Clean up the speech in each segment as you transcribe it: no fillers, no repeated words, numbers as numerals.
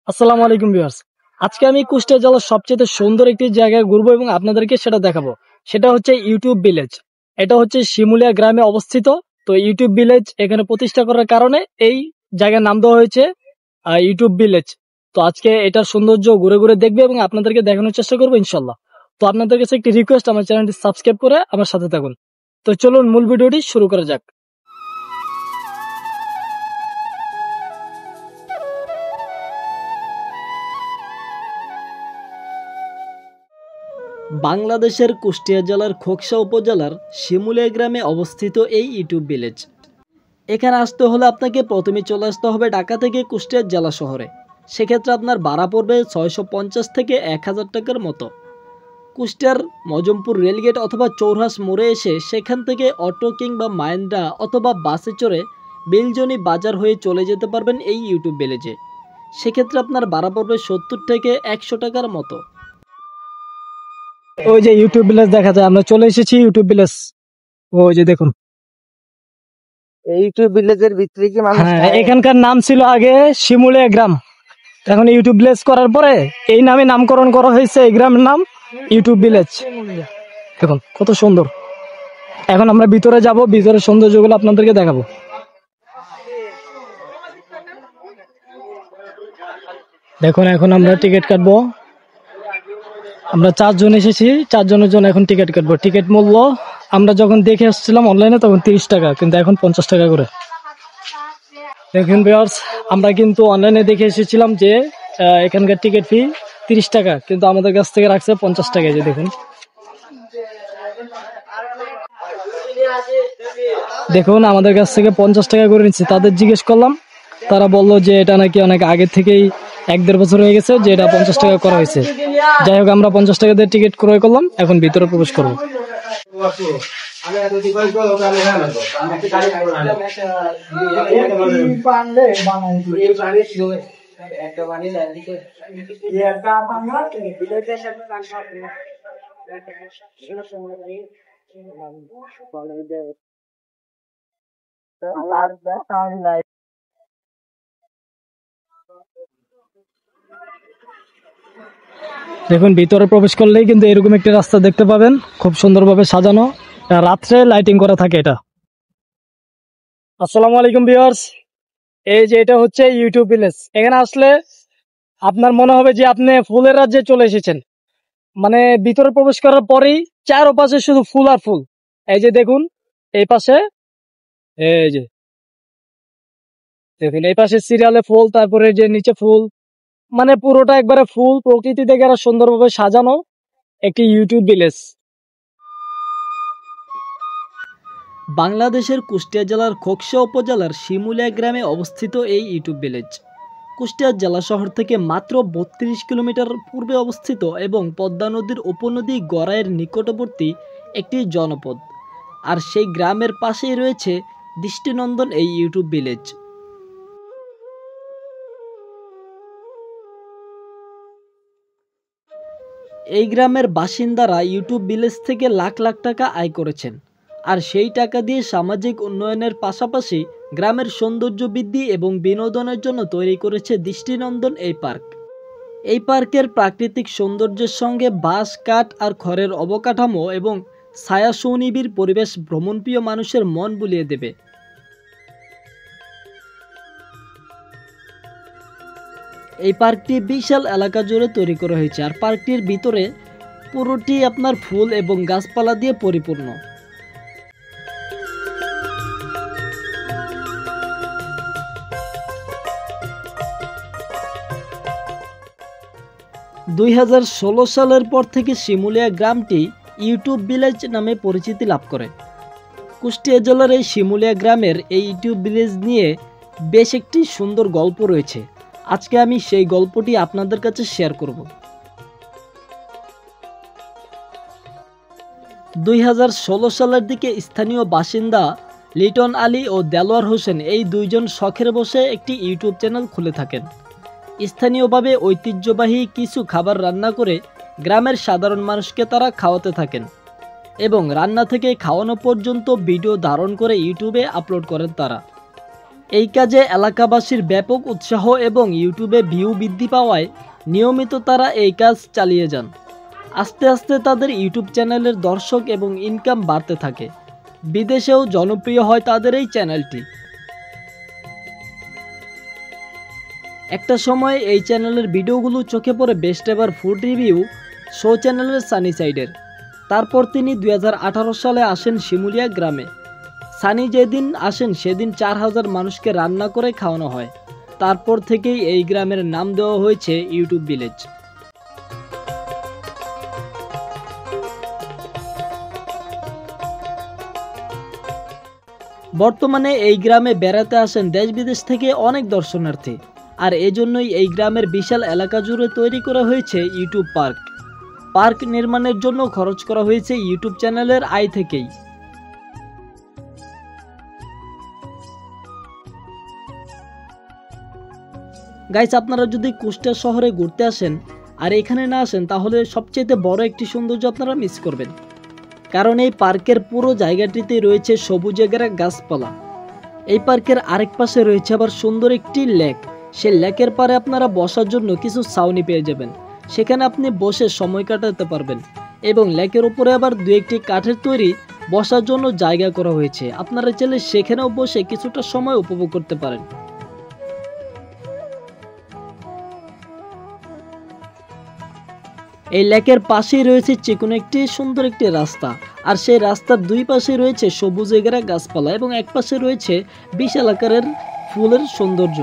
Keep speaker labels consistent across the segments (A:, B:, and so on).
A: আসসালামু আলাইকুম ভিউয়ার্স। আজকে আমি কুষ্টিয়া জেলার সবচেয়ে সুন্দর একটি জায়গায় ঘুরবো এবং আপনাদেরকে সেটা দেখাবো। সেটা হচ্ছে ইউটিউব ভিলেজ। এটা হচ্ছে শিমুলিয়া গ্রামে অবস্থিত। তো ইউটিউব ভিলেজ এখানে প্রতিষ্ঠা করার কারণে এই জায়গার নাম দেওয়া হয়েছে ইউটিউব ভিলেজ। তো আজকে এটার সৌন্দর্য ঘুরে ঘুরে দেখবে এবং আপনাদেরকে দেখানোর চেষ্টা করবো ইনশাল্লাহ। তো আপনাদের কাছে একটি রিকোয়েস্ট, আমার চ্যানেলটি সাবস্ক্রাইব করে আমার সাথে থাকুন। তো চলুন মূল ভিডিওটি শুরু করা যাক।
B: বাংলাদেশের কুষ্টিয়া জেলার খোকসা উপজেলার শিমুলিয়া গ্রামে অবস্থিত এই ইউটিউব ভিলেজ। এখানে আসতে হলে আপনাকে প্রথমে চলে আসতে হবে ঢাকা থেকে কুষ্টিয়া জেলা শহরে। সেক্ষেত্রে আপনার ভাড়া পড়বে 650 থেকে 1000 টাকার মতো। কুষ্টিয়ার মজমপুর রেলগেট অথবা চৌরাস মোড়ে এসে সেখান থেকে অটো কিংবা মাইন্ডা অথবা বাসে চড়ে বেলজনি বাজার হয়ে চলে যেতে পারবেন এই ইউটিউব ভিলেজে। সেক্ষেত্রে আপনার ভাড়া পড়বে 70 থেকে 100 টাকার মতো।
A: ওই যে ইউটিউব ভিলেজ দেখা যায়, আমরা চলে এসেছি ইউটিউব ভিলেজ। ওই যে দেখুন,
C: এই ইউটিউব ভিলেজের ভিতরে কি মানুষ
A: হ্যাঁ,
C: থাকে?
A: এখানকার নাম ছিল আগে শিমুলিয়া গ্রাম। এখন ইউটিউব ভিলেজ করার পরে এই নামে নামকরণ করা হয়েছে। এই গ্রামের নাম ইউটিউব ভিলেজ। দেখুন কত সুন্দর। এখন আমরা ভিতরে যাব, ভিতরের সৌন্দর্যগুলো আপনাদেরকে দেখাবো। দেখুন এখন আমরা টিকিট কাটবো। আমরা 4 জন এসেছি, 4 জনের জন্য এখন টিকিট কাটবো। টিকিট মূল্য আমরা যখন দেখে আসছিলাম অনলাইনে তখন 30 টাকা, কিন্তু এখন 50 টাকা করে। দেখুন ভিউয়ার্স, আমরা কিন্তু অনলাইনে দেখে এসেছিলাম যে এখানকার টিকিট ফি 30 টাকা, কিন্তু আমাদের কাছ থেকে রাখছে 50 টাকা। যে দেখুন, দেখুন আমাদের কাছ থেকে 50 টাকা করে নিচ্ছে। তাদের জিজ্ঞেস করলাম, তারা বললো যে এটা নাকি অনেক আগে থেকেই 1-1.5 বছর হয়ে গেছে যে এটা 50 টাকা করা হয়েছে। যাই হোক, আমরা 50 টাকা দিয়ে টিকিট ক্রয় করলাম, এখন ভিতরে প্রবেশ করবো। দেখুন ভিতরে প্রবেশ করলেই কিন্তু এরকম একটি রাস্তা দেখতে পাবেন, খুব সুন্দরভাবে সাজানো। রাত্রে লাইটিং করা থাকে এটা। আসসালামু আলাইকুম ভিউয়ার্স। এই যে এটা হচ্ছে ইউটিউব ভিলেজ। এখানে আসলে আপনার মনে হবে যে আপনি ফুলের রাজ্যে চলে এসেছেন। মানে ভিতরে প্রবেশ করার পরেই চারপাশে শুধু ফুল আর ফুল। এই যে দেখুন, এই পাশে, এই যে দেখুন এই পাশে সিরিয়ালে ফুল, তারপরে যে নিচে ফুল, মানে পুরোটা একবারে ফুল প্রকৃতি থেকে আরো সুন্দরভাবে সাজানো একটি ইউটিউব ভিলেজ।
B: বাংলাদেশের কুষ্টিয়া জেলার খোকসা উপজেলার শিমুলিয়া গ্রামে অবস্থিত এই ইউটিউব ভিলেজ কুষ্টিয়া জেলা শহর থেকে মাত্র 32 কিলোমিটার পূর্বে অবস্থিত এবং পদ্মা নদীর উপনদী গড়াইয়ের নিকটবর্তী একটি জনপদ। আর সেই গ্রামের পাশেই রয়েছে দৃষ্টিনন্দন এই ইউটিউব ভিলেজ। এই গ্রামের বাসিন্দারা ইউটিউব ভিলেজ থেকে লাখ লাখ টাকা আয় করেছেন, আর সেই টাকা দিয়ে সামাজিক উন্নয়নের পাশাপাশি গ্রামের সৌন্দর্য বৃদ্ধি এবং বিনোদনের জন্য তৈরি করেছে দৃষ্টিনন্দন এই পার্ক। এই পার্কের প্রাকৃতিক সৌন্দর্যের সঙ্গে বাঁশ, কাঠ আর খড়ের অবকাঠামো এবং ছায়া সুনিবিড় পরিবেশ ভ্রমণপ্রিয় মানুষের মন বুলিয়ে দেবে। এই পার্কটি বিশাল এলাকা জুড়ে তৈরি করা হয়েছে, আর পার্কটির ভিতরে পুরোটি আপনার ফুল এবং গাছপালা দিয়ে পরিপূর্ণ। দুই সালের পর থেকে শিমুলিয়া গ্রামটি ইউটিউব ভিলেজ নামে পরিচিতি লাভ করে। কুষ্টিয়া জেলার এই শিমুলিয়া গ্রামের এই ইউটিউব ভিলেজ নিয়ে বেশ একটি সুন্দর গল্প রয়েছে। আজকে আমি সেই গল্পটি আপনাদের কাছে শেয়ার করব। 2016 সালের দিকে স্থানীয় বাসিন্দা লিটন আলী ও দেলোয়ার হোসেন এই দুইজন শখের বসে একটি ইউটিউব চ্যানেল খুলে থাকেন। স্থানীয়ভাবে ঐতিহ্যবাহী কিছু খাবার রান্না করে গ্রামের সাধারণ মানুষকে তারা খাওয়াতে থাকেন এবং রান্না থেকে খাওয়ানো পর্যন্ত ভিডিও ধারণ করে ইউটিউবে আপলোড করেন তারা। এই কাজে এলাকাবাসীর ব্যাপক উৎসাহ এবং ইউটিউবে ভিউ বৃদ্ধি পাওয়ায় নিয়মিত তারা এই কাজ চালিয়ে যান। আস্তে আস্তে তাদের ইউটিউব চ্যানেলের দর্শক এবং ইনকাম বাড়তে থাকে। বিদেশেও জনপ্রিয় হয় তাদের এই চ্যানেলটি। একটা সময় এই চ্যানেলের ভিডিওগুলো চোখে পড়ে best ever food review show চ্যানেলের সানি সাইডের। তারপর তিনি 2018 সালে আসেন শিমুলিয়া গ্রামে। সানি যেদিন আসেন সেদিন 4000 মানুষকে রান্না করে খাওয়ানো হয়। তারপর থেকেই এই গ্রামের নাম দেওয়া হয়েছে ইউটিউব ভিলেজ। বর্তমানে এই গ্রামে বেড়াতে আসেন দেশ বিদেশ থেকে অনেক দর্শনার্থী। আর এজন্যই এই গ্রামের বিশাল এলাকা জুড়ে তৈরি করা হয়েছে ইউটিউব পার্ক। পার্ক নির্মাণের জন্য খরচ করা হয়েছে ইউটিউব চ্যানেলের আয় থেকেই। গাইস, আপনারা যদি কুষ্টিয়া শহরে ঘুরতে আসেন আর এখানে না আসেন তাহলে সবচেয়ে বড় একটি সৌন্দর্য আপনারা মিস করবেন। কারণ এই পার্কের পুরো জায়গাটিতে রয়েছে সবুজে ঘেরা গাছপালা। এই পার্কের আরেক পাশে রয়েছে আবার সুন্দর একটি লেক। সেই লেকের পারে আপনারা বসার জন্য কিছু ছাউনি পেয়ে যাবেন। সেখানে আপনি বসে সময় কাটাতে পারবেন এবং লেকের উপরে আবার দু একটি কাঠের তৈরি বসার জন্য জায়গা করা হয়েছে। আপনারা চাইলে সেখানেও বসে কিছুটা সময় উপভোগ করতে পারেন। এই লেকের পাশেই রয়েছে চিকন একটি সুন্দর একটি রাস্তা। আর সেই রাস্তার দুই পাশে রয়েছে সবুজে ঘেরা গাছপালা এবং এক পাশে রয়েছে বিশাল আকারের ফুলের সৌন্দর্য,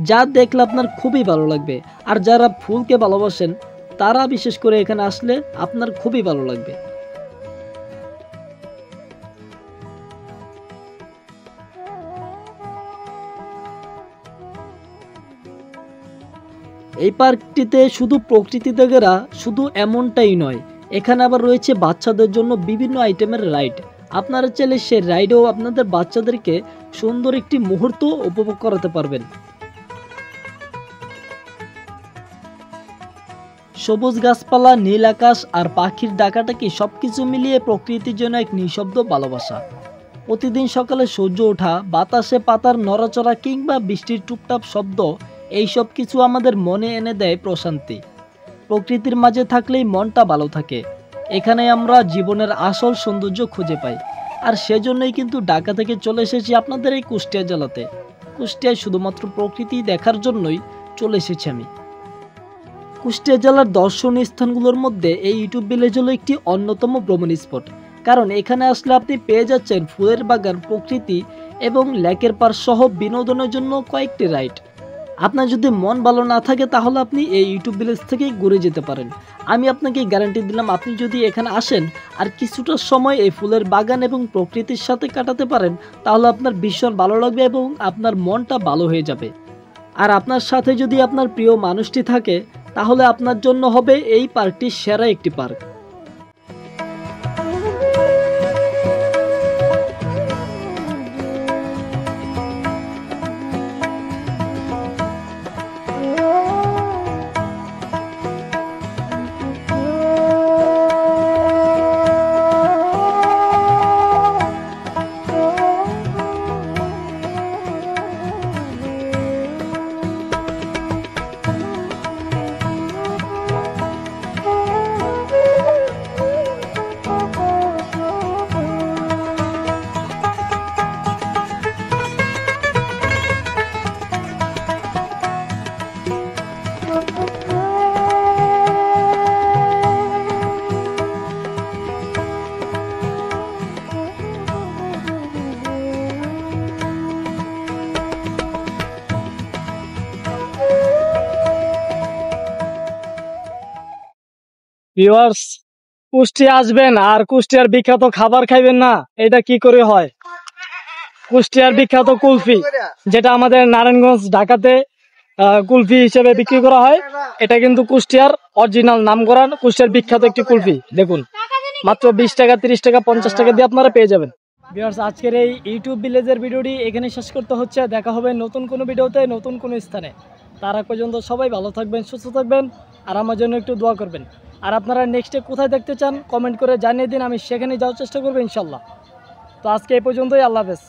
B: যা দেখলে আপনার খুবই ভালো লাগবে। আর যারা ফুলকে ভালোবাসেন তারা বিশেষ করে এখানে আসলে আপনার খুবই ভালো লাগবে। এই পার্কটিতে শুধু প্রকৃতিতে ঘেরা শুধু এমনটাই নয়, এখানে আবার রয়েছে বাচ্চাদের জন্য বিভিন্ন আইটেমের রাইড। আপনারা চাইলে সেই রাইডেও আপনাদের বাচ্চাদেরকে সুন্দর একটি মুহূর্ত উপভোগ করাতে পারবেন। সবুজ গাছপালা, নীল আকাশ আর পাখির ডাকাটাকি সবকিছু মিলিয়ে প্রকৃতির জন্য এক নিঃশব্দ ভালোবাসা। প্রতিদিন সকালে সূর্য ওঠা, বাতাসে পাতার নড়াচড়া কিংবা বৃষ্টির টুপটাপ শব্দ, এই সব কিছু আমাদের মনে এনে দেয় প্রশান্তি। প্রকৃতির মাঝে থাকলেই মনটা ভালো থাকে। এখানে আমরা জীবনের আসল সৌন্দর্য খুঁজে পাই। আর সেজন্যই কিন্তু ঢাকা থেকে চলে এসেছি আপনাদের এই কুষ্টিয়া জেলাতে। কুষ্টিয়ায় শুধুমাত্র প্রকৃতি দেখার জন্যই চলে এসেছি আমি। কুষ্টিয়া জেলার দর্শনীয় স্থানগুলোর মধ্যে এই ইউটিউব ভিলেজ হলো একটি অন্যতম ভ্রমণ স্পট। কারণ এখানে আসলে আপনি পেয়ে যাচ্ছেন ফুলের বাগান, প্রকৃতি এবং লেকের পার সহ বিনোদনের জন্য কয়েকটি রাইড। আপনার যদি মন ভালো না থাকে তাহলে আপনি এই ইউটিউব ভিলেজ থেকে ঘুরে যেতে পারেন। আমি আপনাকে গ্যারান্টি দিলাম, আপনি যদি এখানে আসেন আর কিছুটা সময় এই ফুলের বাগান এবং প্রকৃতির সাথে কাটাতে পারেন তাহলে আপনার ভীষণ ভালো লাগবে এবং আপনার মনটা ভালো হয়ে যাবে। আর আপনার সাথে যদি আপনার প্রিয় মানুষটি থাকে তাহলে আপনার জন্য হবে এই পার্কটি সেরা একটি পার্ক।
A: ভিউয়ার্স, কুষ্টিয়া আসবেন আর কুষ্টিয়ার বিখ্যাত খাবার খাইবেন না, এটা কি করে হয়? কুষ্টিয়ার বিখ্যাত কুলফি, যেটা আমাদের নারায়ণগঞ্জ, ঢাকাতে কুলফি হিসেবে বিক্রি করা হয়, এটা কিন্তু কুষ্টিয়ার অরিজিনাল নাম করা কুষ্টিয়ার বিখ্যাত একটি কুলফি। দেখুন, মাত্র 20 টাকা, 30 টাকা, 50 টাকা দিয়ে আপনারা পেয়ে যাবেন। ভিউয়ার্স, আজকের এই ইউটিউব ভিলেজের ভিডিওটি এখানে শেষ করতে হচ্ছে। দেখা হবে নতুন কোনো ভিডিওতে, নতুন কোনো স্থানে। তার আগ পর্যন্ত সবাই ভালো থাকবেন, সুস্থ থাকবেন আর আমার জন্য একটু দোয়া করবেন। আর আপনারা নেক্সটে কোথায় দেখতে চান কমেন্ট করে জানিয়ে দিন, আমি সেখানে যাওয়ার চেষ্টা করবো ইনশাল্লাহ। তো আজকে এই পর্যন্তই, আল্লাহ হাফেজ।